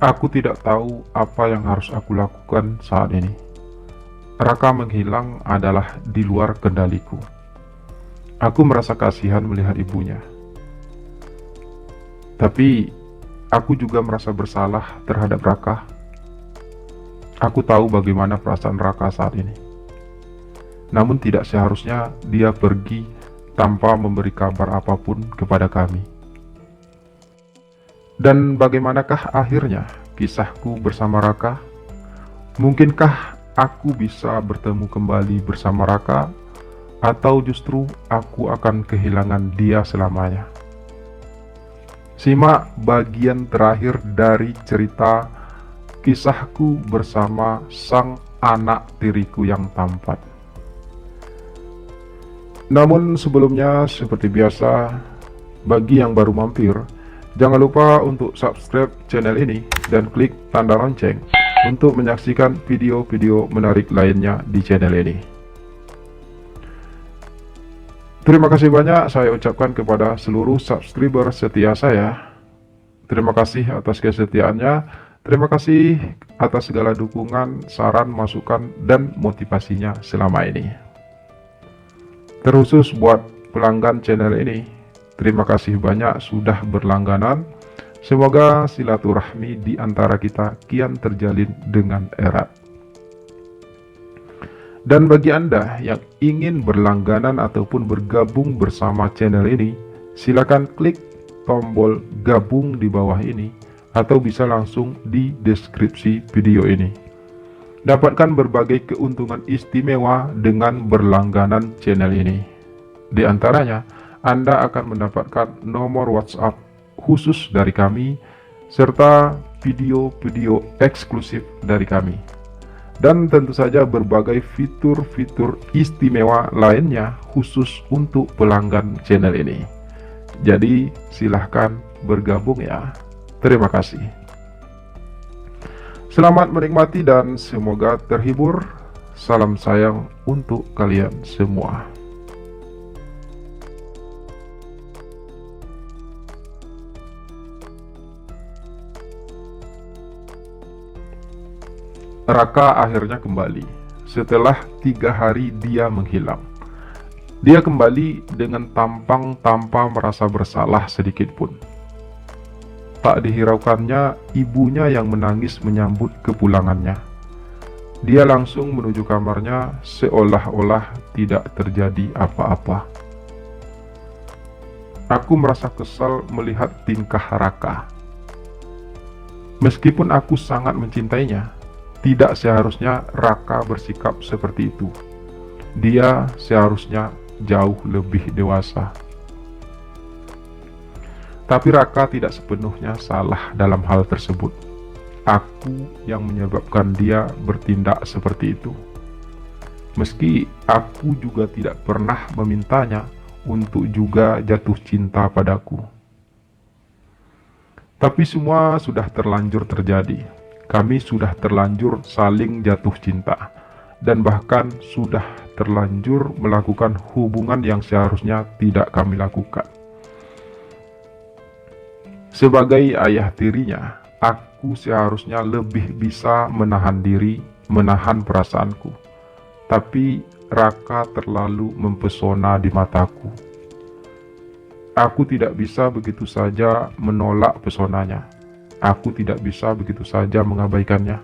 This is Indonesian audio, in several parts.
Aku tidak tahu apa yang harus aku lakukan saat ini. Raka menghilang adalah di luar kendaliku. Aku merasa kasihan melihat ibunya. Tapi aku juga merasa bersalah terhadap Raka. Aku tahu bagaimana perasaan Raka saat ini. Namun tidak seharusnya dia pergi tanpa memberi kabar apapun kepada kami. Dan bagaimanakah akhirnya kisahku bersama Raka? Mungkinkah aku bisa bertemu kembali bersama Raka, atau justru aku akan kehilangan dia selamanya? Simak bagian terakhir dari cerita kisahku bersama sang anak tiriku yang tampan. Namun sebelumnya, seperti biasa, bagi yang baru mampir, jangan lupa untuk subscribe channel ini dan klik tanda lonceng untuk menyaksikan video-video menarik lainnya di channel ini. Terima kasih banyak saya ucapkan kepada seluruh subscriber setia saya. Terima kasih atas kesetiaannya. Terima kasih atas segala dukungan, saran, masukan, dan motivasinya selama ini. Terkhusus buat pelanggan channel ini, terima kasih banyak sudah berlangganan. Semoga silaturahmi di antara kita kian terjalin dengan erat. Dan bagi Anda yang ingin berlangganan ataupun bergabung bersama channel ini, silakan klik tombol gabung di bawah ini atau bisa langsung di deskripsi video ini. Dapatkan berbagai keuntungan istimewa dengan berlangganan channel ini. Di antaranya, Anda akan mendapatkan nomor WhatsApp khusus dari kami, serta video-video eksklusif dari kami. Dan tentu saja berbagai fitur-fitur istimewa lainnya khusus untuk pelanggan channel ini. Jadi silahkan bergabung ya. Terima kasih. Selamat menikmati dan semoga terhibur. Salam sayang untuk kalian semua. Raka akhirnya kembali. Setelah 3 hari dia menghilang. Dia kembali dengan tampang tanpa merasa bersalah sedikitpun. Tak dihiraukannya, ibunya yang menangis menyambut kepulangannya. Dia langsung menuju kamarnya seolah-olah tidak terjadi apa-apa. Aku merasa kesal melihat tingkah Raka. Meskipun aku sangat mencintainya, tidak seharusnya Raka bersikap seperti itu. Dia seharusnya jauh lebih dewasa. Tapi Raka tidak sepenuhnya salah dalam hal tersebut. Aku yang menyebabkan dia bertindak seperti itu. Meski aku juga tidak pernah memintanya untuk juga jatuh cinta padaku. Tapi semua sudah terlanjur terjadi. Kami sudah terlanjur saling jatuh cinta, dan bahkan sudah terlanjur melakukan hubungan yang seharusnya tidak kami lakukan. Sebagai ayah tirinya, aku seharusnya lebih bisa menahan diri, menahan perasaanku. Tapi Raka terlalu mempesona di mataku. Aku tidak bisa begitu saja menolak pesonanya. Aku tidak bisa begitu saja mengabaikannya.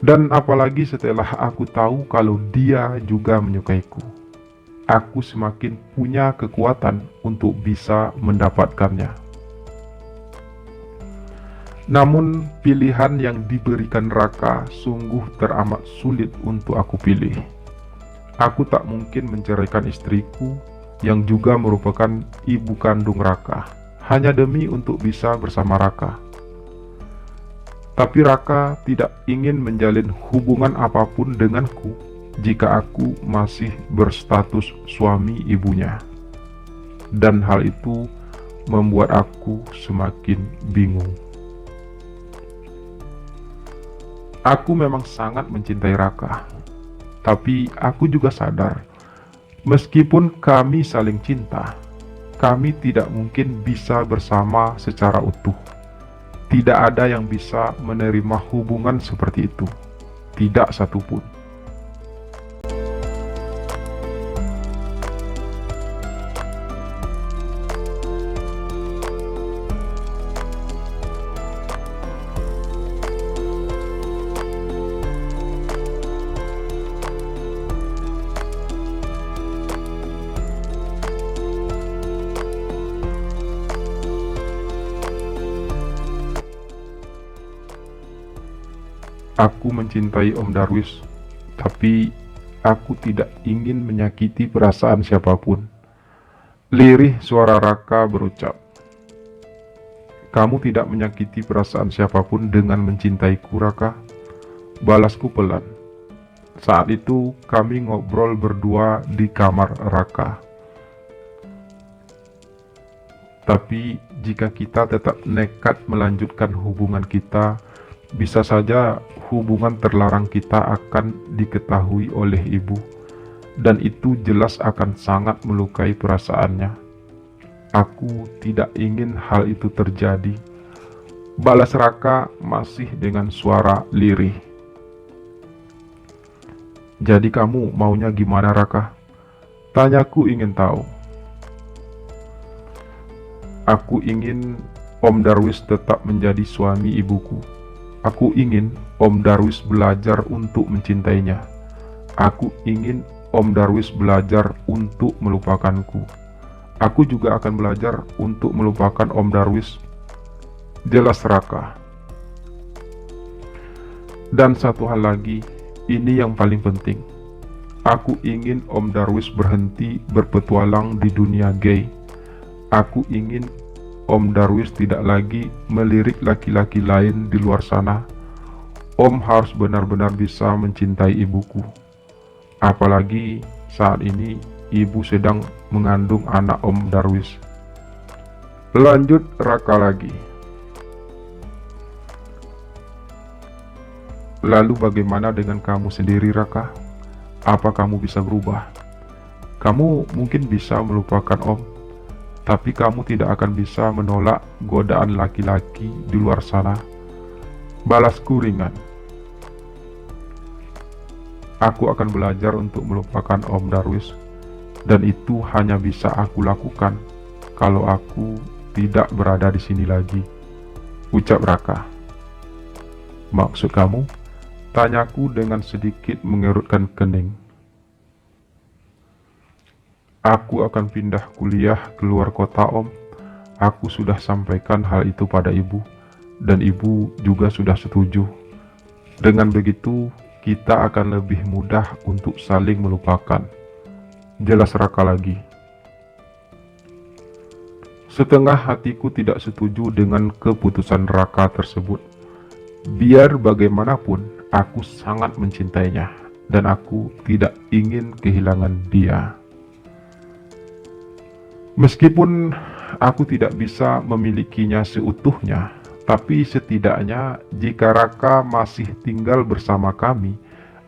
Dan apalagi setelah aku tahu kalau dia juga menyukaiku. Aku semakin punya kekuatan untuk bisa mendapatkannya. Namun pilihan yang diberikan Raka sungguh teramat sulit untuk aku pilih. Aku tak mungkin menceraikan istriku yang juga merupakan ibu kandung Raka hanya demi untuk bisa bersama Raka. Tapi Raka tidak ingin menjalin hubungan apapun denganku jika aku masih berstatus suami ibunya. Dan hal itu membuat aku semakin bingung. Aku memang sangat mencintai Raka, tapi aku juga sadar, meskipun kami saling cinta, kami tidak mungkin bisa bersama secara utuh. Tidak ada yang bisa menerima hubungan seperti itu. Tidak satupun. Aku mencintai Om Darwis, tapi aku tidak ingin menyakiti perasaan siapapun. Lirih suara Raka berucap, "Kamu tidak menyakiti perasaan siapapun dengan mencintaiku, Raka." Balasku pelan. Saat itu kami ngobrol berdua di kamar Raka. Tapi jika kita tetap nekat melanjutkan hubungan kita, bisa saja hubungan terlarang kita akan diketahui oleh ibu, dan itu jelas akan sangat melukai perasaannya. Aku tidak ingin hal itu terjadi. Balas Raka masih dengan suara lirih. Jadi kamu maunya gimana, Raka? Tanyaku ingin tahu. Aku ingin Om Darwis tetap menjadi suami ibuku. Aku ingin Om Darwis belajar untuk mencintainya. Aku ingin Om Darwis belajar untuk melupakanku. Aku juga akan belajar untuk melupakan Om Darwis. Jelas Raka. Dan satu hal lagi, ini yang paling penting. Aku ingin Om Darwis berhenti berpetualang di dunia gay. Aku ingin Om Darwis tidak lagi melirik laki-laki lain di luar sana. Om harus benar-benar bisa mencintai ibuku. Apalagi saat ini ibu sedang mengandung anak Om Darwis. Lanjut Raka lagi. Lalu bagaimana dengan kamu sendiri, Raka? Apa kamu bisa berubah? Kamu mungkin bisa melupakan Om, tapi kamu tidak akan bisa menolak godaan laki-laki di luar sana. Balasku ringan. Aku akan belajar untuk melupakan Om Darwis, dan itu hanya bisa aku lakukan kalau aku tidak berada di sini lagi, ucap Raka. Maksud kamu? Tanyaku dengan sedikit mengerutkan kening. Aku akan pindah kuliah keluar kota, Om. Aku sudah sampaikan hal itu pada ibu, dan ibu juga sudah setuju. Dengan begitu, kita akan lebih mudah untuk saling melupakan. Jelas Raka lagi. Setengah hatiku tidak setuju dengan keputusan Raka tersebut. Biar bagaimanapun, aku sangat mencintainya, dan aku tidak ingin kehilangan dia. Meskipun aku tidak bisa memilikinya seutuhnya, tapi setidaknya jika Raka masih tinggal bersama kami,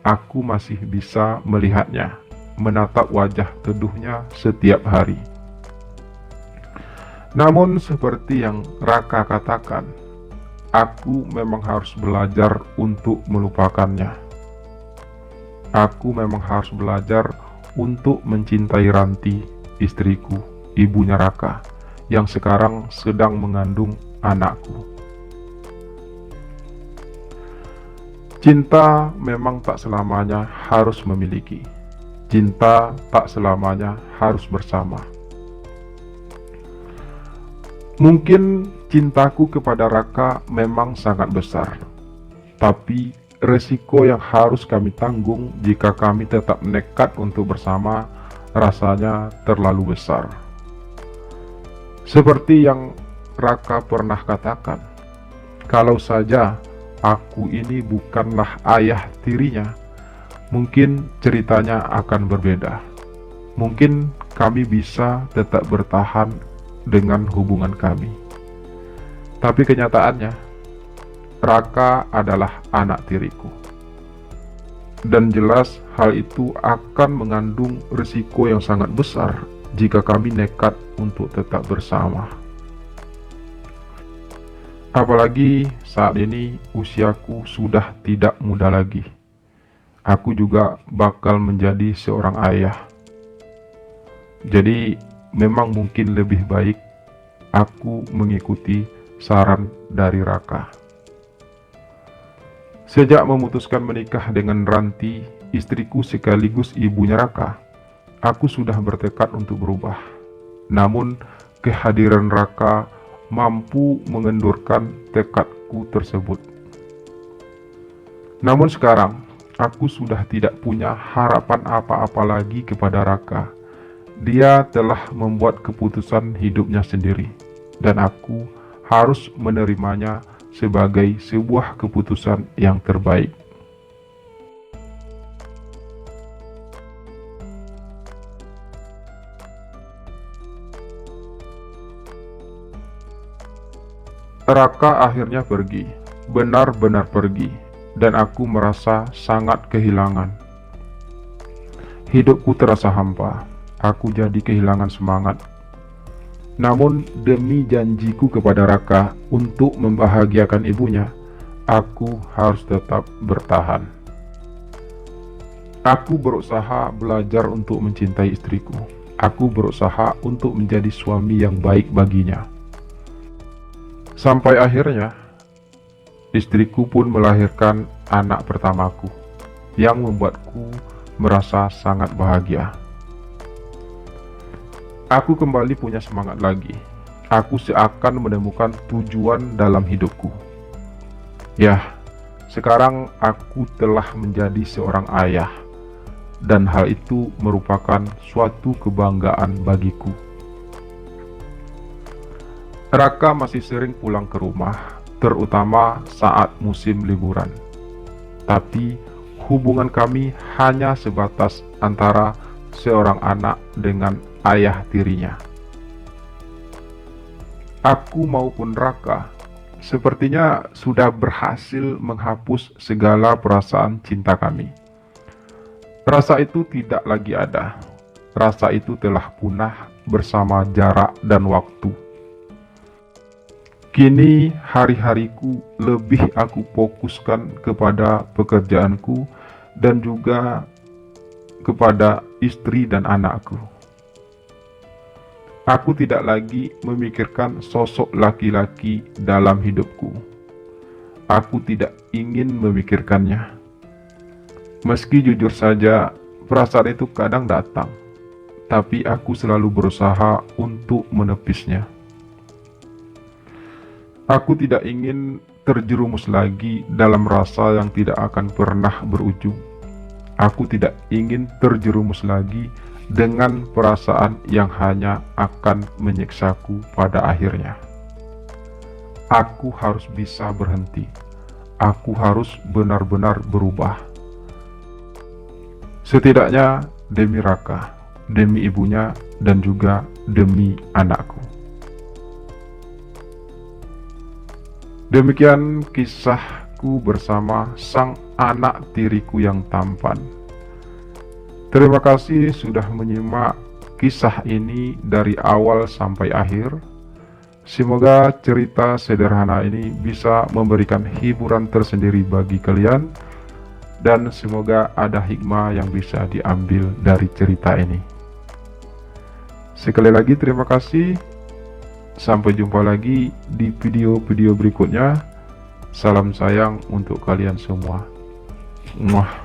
aku masih bisa melihatnya, menatap wajah teduhnya setiap hari. Namun seperti yang Raka katakan, aku memang harus belajar untuk melupakannya. Aku memang harus belajar untuk mencintai Ranti, istriku, ibunya Raka, yang sekarang sedang mengandung anakku. Cinta memang tak selamanya harus memiliki. Cinta tak selamanya harus bersama. Mungkin cintaku kepada Raka memang sangat besar, tapi resiko yang harus kami tanggung jika kami tetap nekat untuk bersama rasanya terlalu besar. Seperti yang Raka pernah katakan, kalau saja aku ini bukanlah ayah tirinya, mungkin ceritanya akan berbeda. Mungkin kami bisa tetap bertahan dengan hubungan kami. Tapi kenyataannya, Raka adalah anak tiriku. Dan jelas hal itu akan mengandung risiko yang sangat besar jika kami nekat untuk tetap bersama. Apalagi saat ini usiaku sudah tidak muda lagi. Aku juga bakal menjadi seorang ayah. Jadi memang mungkin lebih baik aku mengikuti saran dari Raka. Sejak memutuskan menikah dengan Ranti, istriku sekaligus ibunya Raka, aku sudah bertekad untuk berubah. Namun kehadiran Raka mampu mengendurkan tekadku tersebut. Namun sekarang, aku sudah tidak punya harapan apa-apa lagi kepada Raka. Dia telah membuat keputusan hidupnya sendiri, dan aku harus menerimanya sebagai sebuah keputusan yang terbaik. Raka akhirnya pergi, benar-benar pergi, dan aku merasa sangat kehilangan. Hidupku terasa hampa, aku jadi kehilangan semangat. Namun demi janjiku kepada Raka untuk membahagiakan ibunya, aku harus tetap bertahan. Aku berusaha belajar untuk mencintai istriku. Aku berusaha untuk menjadi suami yang baik baginya. Sampai akhirnya, istriku pun melahirkan anak pertamaku, yang membuatku merasa sangat bahagia. Aku kembali punya semangat lagi. Aku seakan menemukan tujuan dalam hidupku. Ya, sekarang aku telah menjadi seorang ayah, dan hal itu merupakan suatu kebanggaan bagiku. Raka masih sering pulang ke rumah, terutama saat musim liburan. Tapi hubungan kami hanya sebatas antara seorang anak dengan ayah tirinya. Aku maupun Raka sepertinya sudah berhasil menghapus segala perasaan cinta kami. Rasa itu tidak lagi ada. Rasa itu telah punah bersama jarak dan waktu. Kini hari-hariku lebih aku fokuskan kepada pekerjaanku dan juga kepada istri dan anakku. Aku tidak lagi memikirkan sosok laki-laki dalam hidupku. Aku tidak ingin memikirkannya. Meski jujur saja, perasaan itu kadang datang, tapi aku selalu berusaha untuk menepisnya. Aku tidak ingin terjerumus lagi dalam rasa yang tidak akan pernah berujung. Aku tidak ingin terjerumus lagi dengan perasaan yang hanya akan menyiksaku pada akhirnya. Aku harus bisa berhenti. Aku harus benar-benar berubah. Setidaknya demi Raka, demi ibunya, dan juga demi anakku. Demikian kisahku bersama sang anak tiriku yang tampan. Terima kasih sudah menyimak kisah ini dari awal sampai akhir. Semoga cerita sederhana ini bisa memberikan hiburan tersendiri bagi kalian, dan semoga ada hikmah yang bisa diambil dari cerita ini. Sekali lagi terima kasih. Sampai jumpa lagi di video-video berikutnya. Salam sayang untuk kalian semua. Muah.